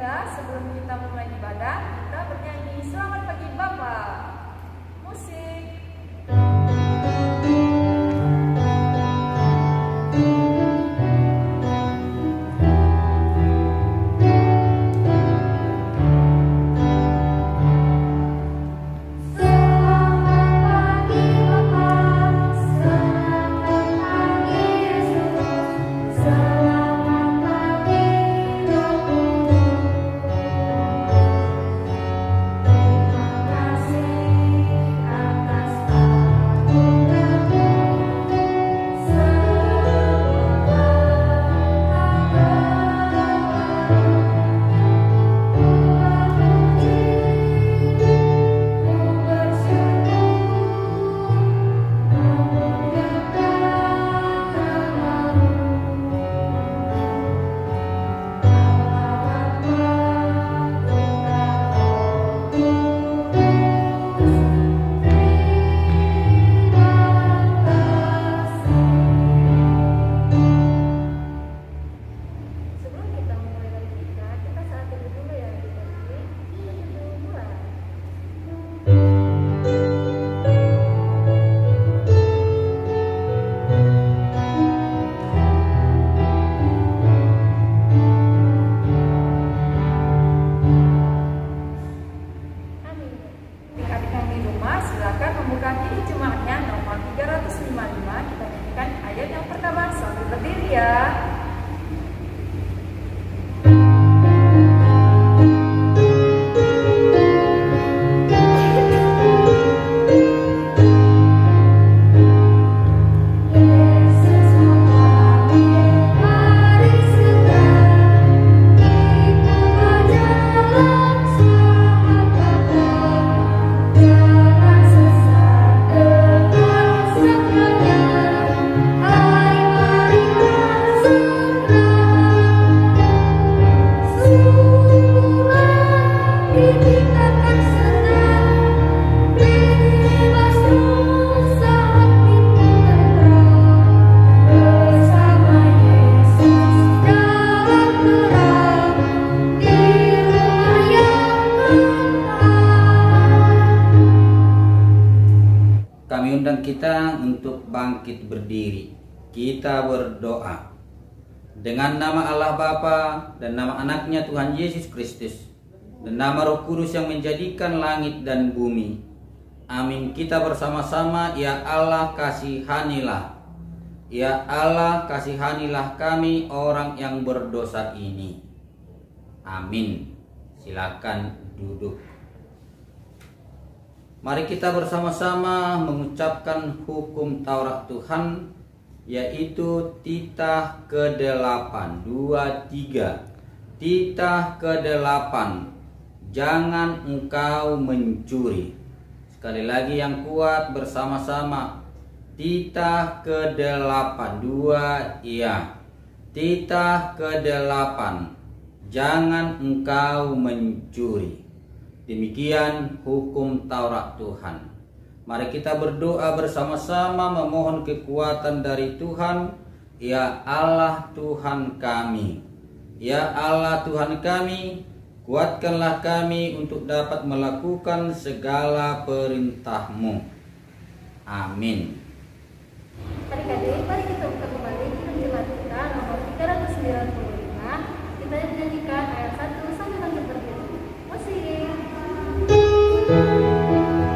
ya, sebelum kita mulai ibadah, kita bernyanyi Selamat Pagi Bapak. Musik. Silakan membuka kini jemaatnya nomor 355. Kita nyanyikan ayat yang pertama sambil berdiri ya. Kami undang kita untuk bangkit berdiri. Kita berdoa. Dengan nama Allah Bapa dan nama anaknya Tuhan Yesus Kristus dan nama Roh Kudus yang menjadikan langit dan bumi. Amin. Kita bersama-sama, ya Allah kasihanilah. Ya Allah kasihanilah kami orang yang berdosa ini. Amin. Silakan duduk. Mari kita bersama-sama mengucapkan hukum Taurat Tuhan, yaitu titah ke-8. 2, 3. Titah ke-8. Jangan engkau mencuri. Sekali lagi yang kuat bersama-sama. Titah ke-8. 2, iya. Titah ke-8. Jangan engkau mencuri. Demikian hukum Taurat Tuhan. Mari kita berdoa bersama-sama memohon kekuatan dari Tuhan. Ya Allah Tuhan kami, ya Allah Tuhan kami, kuatkanlah kami untuk dapat melakukan segala perintah-Mu. Amin. Adik-adik, mari kita buka kembali penjelasan kita nomor 395. Kita menyanyikan ayat 1 sampai bangkit berdiri. Musik. Selamat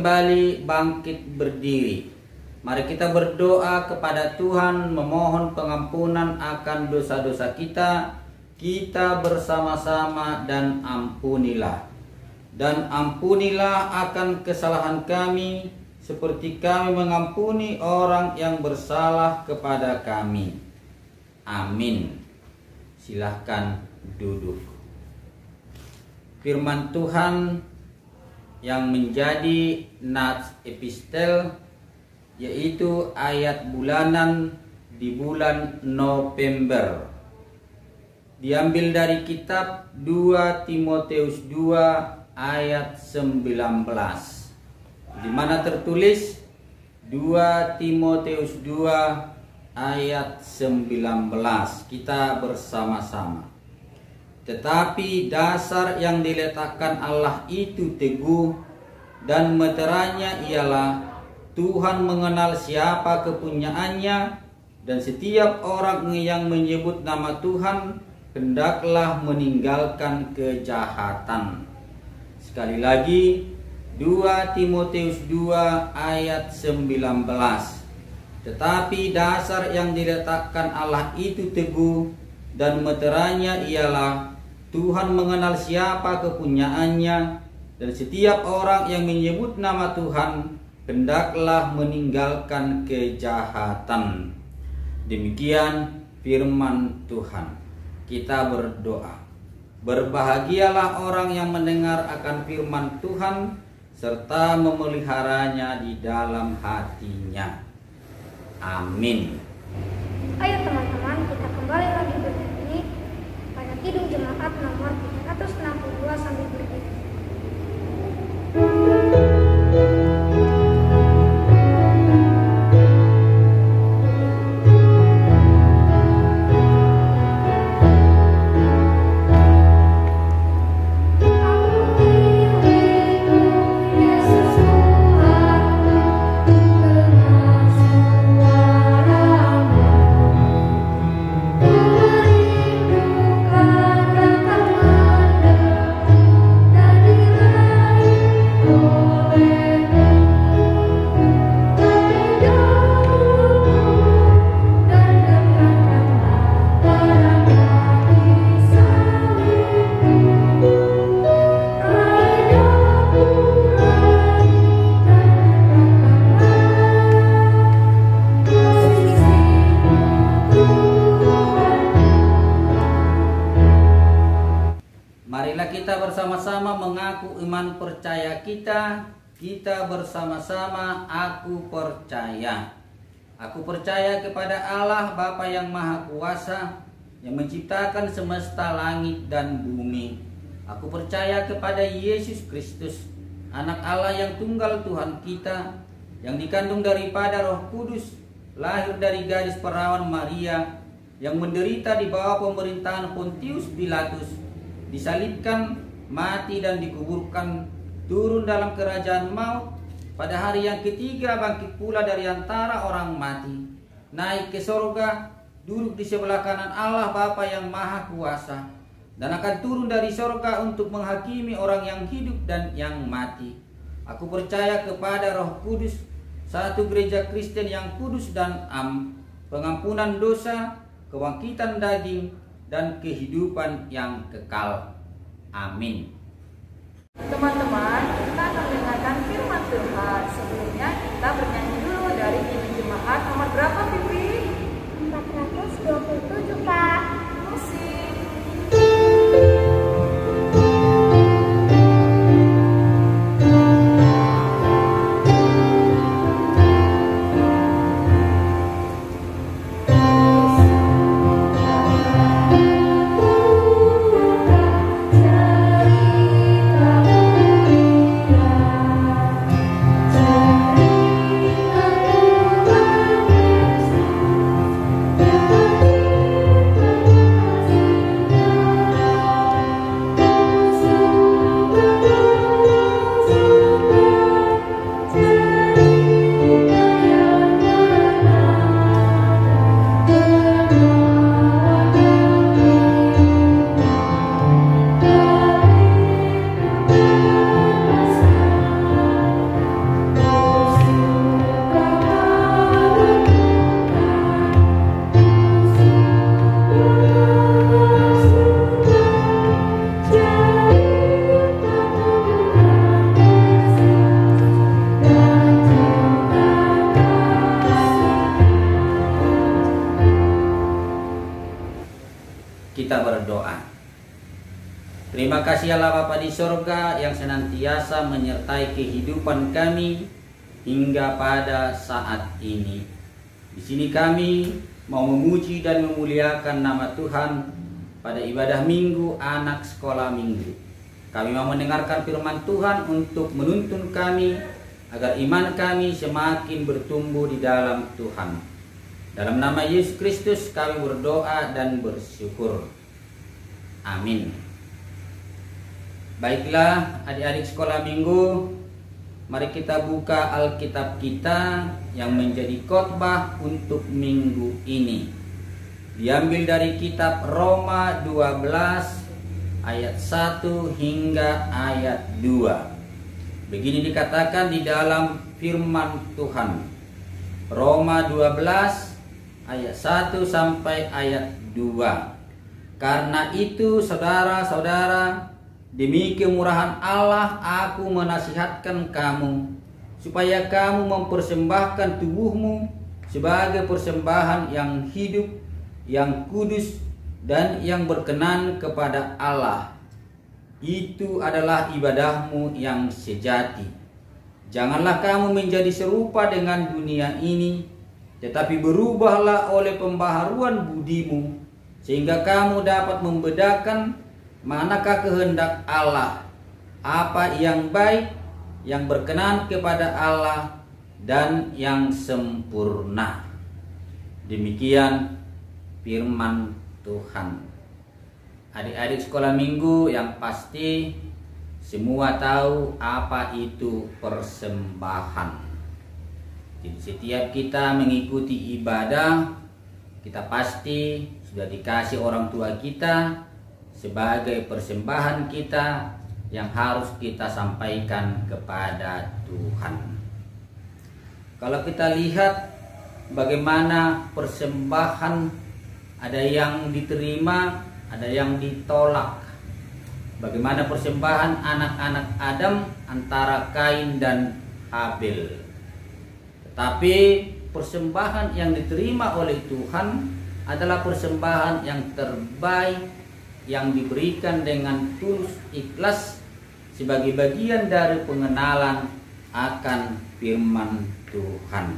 kembali bangkit berdiri. Mari kita berdoa kepada Tuhan, memohon pengampunan akan dosa-dosa kita. Kita bersama-sama dan ampunilah. Dan ampunilah akan kesalahan kami, seperti kami mengampuni orang yang bersalah kepada kami. Amin. Silahkan duduk. Firman Tuhan yang menjadi nats epistel, yaitu ayat bulanan di bulan November, diambil dari kitab 2 Timotius 2 ayat 19, di mana tertulis 2 Timotius 2 ayat 19. Kita bersama-sama. Tetapi dasar yang diletakkan Allah itu teguh, dan meteranya ialah Tuhan mengenal siapa kepunyaannya, dan setiap orang yang menyebut nama Tuhan hendaklah meninggalkan kejahatan. Sekali lagi, 2 Timotius 2 ayat 19. Tetapi dasar yang diletakkan Allah itu teguh, dan meteranya ialah Tuhan mengenal siapa kepunyaannya, dan setiap orang yang menyebut nama Tuhan hendaklah meninggalkan kejahatan. Demikian firman Tuhan. Kita berdoa. Berbahagialah orang yang mendengar akan firman Tuhan serta memeliharanya di dalam hatinya. Amin. Ayo teman-teman, kita kembali lagi bernyanyi pada Kidung Jemaat nomor 362 sambil berdiri. Kita bersama-sama mengaku iman percaya kita. Kita bersama-sama aku percaya. Aku percaya kepada Allah Bapa yang Maha Kuasa, yang menciptakan semesta langit dan bumi. Aku percaya kepada Yesus Kristus, Anak Allah yang tunggal Tuhan kita, yang dikandung daripada Roh Kudus, lahir dari gadis perawan Maria, yang menderita di bawah pemerintahan Pontius Pilatus, disalibkan, mati dan dikuburkan, turun dalam kerajaan maut, pada hari yang ketiga bangkit pula dari antara orang mati, naik ke sorga, duduk di sebelah kanan Allah Bapa yang Maha Kuasa, dan akan turun dari sorga untuk menghakimi orang yang hidup dan yang mati. Aku percaya kepada Roh Kudus, satu gereja Kristen yang kudus dan pengampunan dosa, kebangkitan daging, dan kehidupan yang kekal. Amin. Teman-teman, kita akan mendengarkan firman Tuhan. Sebelumnya kita bernyanyi dulu dari Kidung Jemaat nomor berapa, Pipi? 427, Kak. Musik. Cerita Terima kasih Allah Bapa di sorga yang senantiasa menyertai kehidupan kami hingga pada saat ini. Di sini kami mau memuji dan memuliakan nama Tuhan pada ibadah minggu anak sekolah minggu. Kami mau mendengarkan firman Tuhan untuk menuntun kami agar iman kami semakin bertumbuh di dalam Tuhan. Dalam nama Yesus Kristus kami berdoa dan bersyukur. Amin. Baiklah adik-adik sekolah minggu, mari kita buka Alkitab kita yang menjadi khotbah untuk minggu ini. Diambil dari kitab Roma 12 ayat 1 hingga ayat 2. Begini dikatakan di dalam firman Tuhan. Roma 12 ayat 1 sampai ayat 2. Karena itu saudara-saudara, demi kemurahan Allah aku menasihatkan kamu supaya kamu mempersembahkan tubuhmu sebagai persembahan yang hidup, yang kudus, dan yang berkenan kepada Allah. Itu adalah ibadahmu yang sejati. Janganlah kamu menjadi serupa dengan dunia ini, tetapi berubahlah oleh pembaharuan budimu, sehingga kamu dapat membedakan manakah kehendak Allah, apa yang baik, yang berkenan kepada Allah, dan yang sempurna. Demikian firman Tuhan. Adik-adik sekolah minggu yang pasti semua tahu apa itu persembahan. Jadi setiap kita mengikuti ibadah, kita pasti sudah dikasih orang tua kita sebagai persembahan kita yang harus kita sampaikan kepada Tuhan. Kalau kita lihat bagaimana persembahan, ada yang diterima, ada yang ditolak. Bagaimana persembahan anak-anak Adam antara Kain dan Habel. Tetapi persembahan yang diterima oleh Tuhan adalah persembahan yang terbaik, yang diberikan dengan tulus ikhlas sebagai bagian dari pengenalan akan firman Tuhan.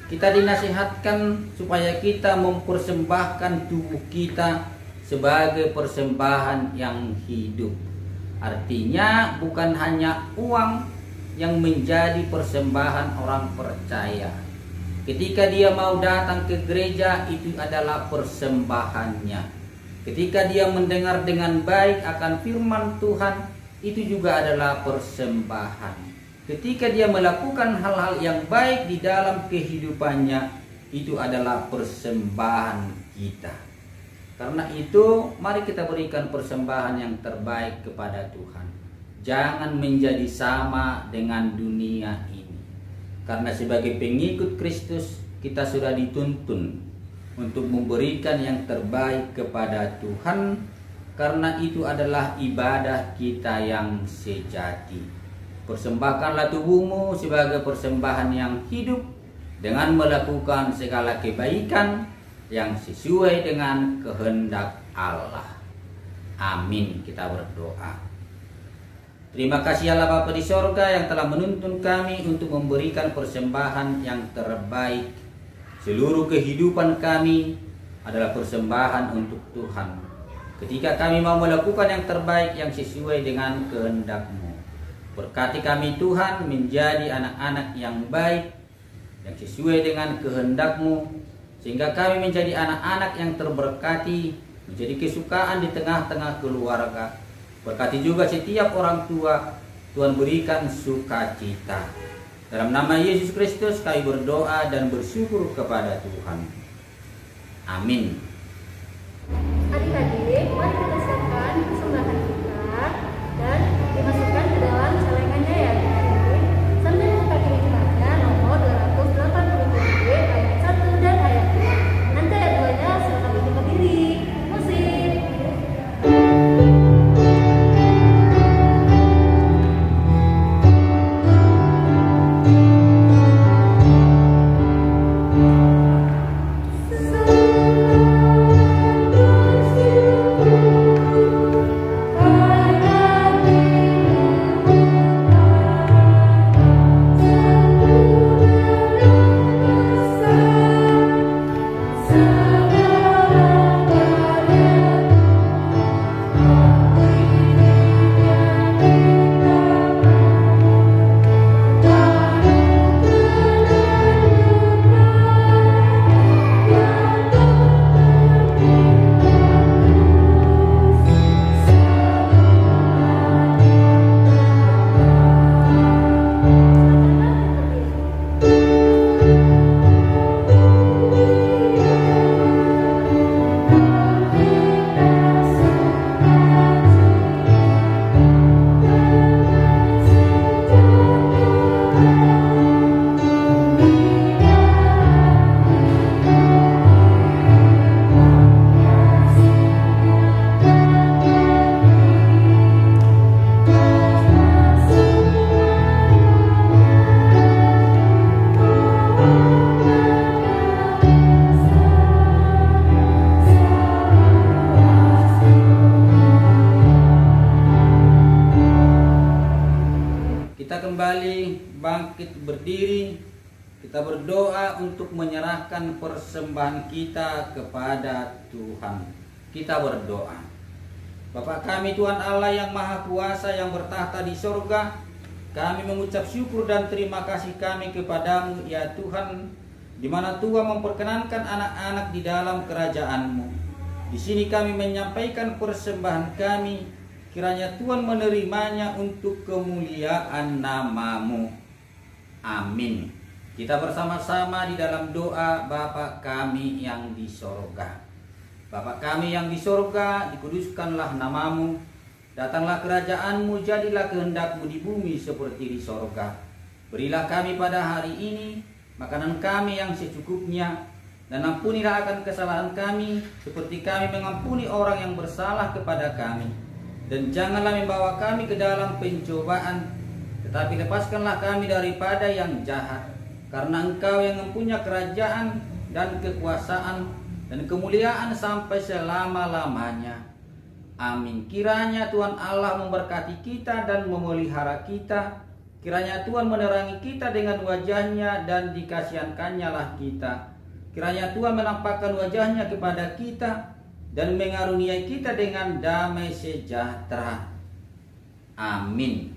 Kita dinasihatkan supaya kita mempersembahkan tubuh kita sebagai persembahan yang hidup. Artinya bukan hanya uang yang menjadi persembahan orang percaya. Ketika dia mau datang ke gereja, itu adalah persembahannya. Ketika dia mendengar dengan baik akan firman Tuhan, itu juga adalah persembahan. Ketika dia melakukan hal-hal yang baik di dalam kehidupannya, itu adalah persembahan kita. Karena itu, mari kita berikan persembahan yang terbaik kepada Tuhan. Jangan menjadi sama dengan dunia ini. Karena sebagai pengikut Kristus, kita sudah dituntun untuk memberikan yang terbaik kepada Tuhan, karena itu adalah ibadah kita yang sejati. Persembahkanlah tubuhmu sebagai persembahan yang hidup dengan melakukan segala kebaikan yang sesuai dengan kehendak Allah. Amin. Kita berdoa. Terima kasih Allah Bapa di sorga yang telah menuntun kami untuk memberikan persembahan yang terbaik. Seluruh kehidupan kami adalah persembahan untuk Tuhan. Ketika kami mau melakukan yang terbaik yang sesuai dengan kehendak-Mu, berkati kami Tuhan menjadi anak-anak yang baik, yang sesuai dengan kehendak-Mu, sehingga kami menjadi anak-anak yang terberkati, menjadi kesukaan di tengah-tengah keluarga. Berkati juga setiap orang tua, Tuhan berikan sukacita. Dalam nama Yesus Kristus kami berdoa dan bersyukur kepada Tuhan. Amin. Adik-adik, mari kita siapkan persembahan kita dan dimasukkan ke dalam celengannya ya adik-adik. Sambil buka kirimannya nomor 287 ayat 1 dan ayat 2. Nanti ayat 2-nya silakan duduk berdiri. Musik. Bersyukur bangkit berdiri, kita berdoa untuk menyerahkan persembahan kita kepada Tuhan. Kita berdoa. Bapa kami Tuhan Allah yang Maha Kuasa yang bertahta di sorga, kami mengucap syukur dan terima kasih kami kepadamu ya Tuhan, di mana Tuhan memperkenankan anak-anak di dalam kerajaan-Mu. Di sini kami menyampaikan persembahan kami, kiranya Tuhan menerimanya untuk kemuliaan nama-Mu. Amin. Kita bersama-sama di dalam doa Bapa kami yang di sorga. Bapa kami yang di sorga, dikuduskanlah nama-Mu, datanglah kerajaan-Mu, jadilah kehendak-Mu di bumi seperti di sorga. Berilah kami pada hari ini makanan kami yang secukupnya, dan ampunilah akan kesalahan kami, seperti kami mengampuni orang yang bersalah kepada kami. Dan janganlah membawa kami ke dalam pencobaan, tetapi lepaskanlah kami daripada yang jahat. Karena Engkau yang mempunyai kerajaan dan kekuasaan dan kemuliaan sampai selama-lamanya. Amin. Kiranya Tuhan Allah memberkati kita dan memelihara kita. Kiranya Tuhan menerangi kita dengan wajahnya dan dikasihankannya lah kita. Kiranya Tuhan menampakkan wajahnya kepada kita dan mengaruniai kita dengan damai sejahtera. Amin.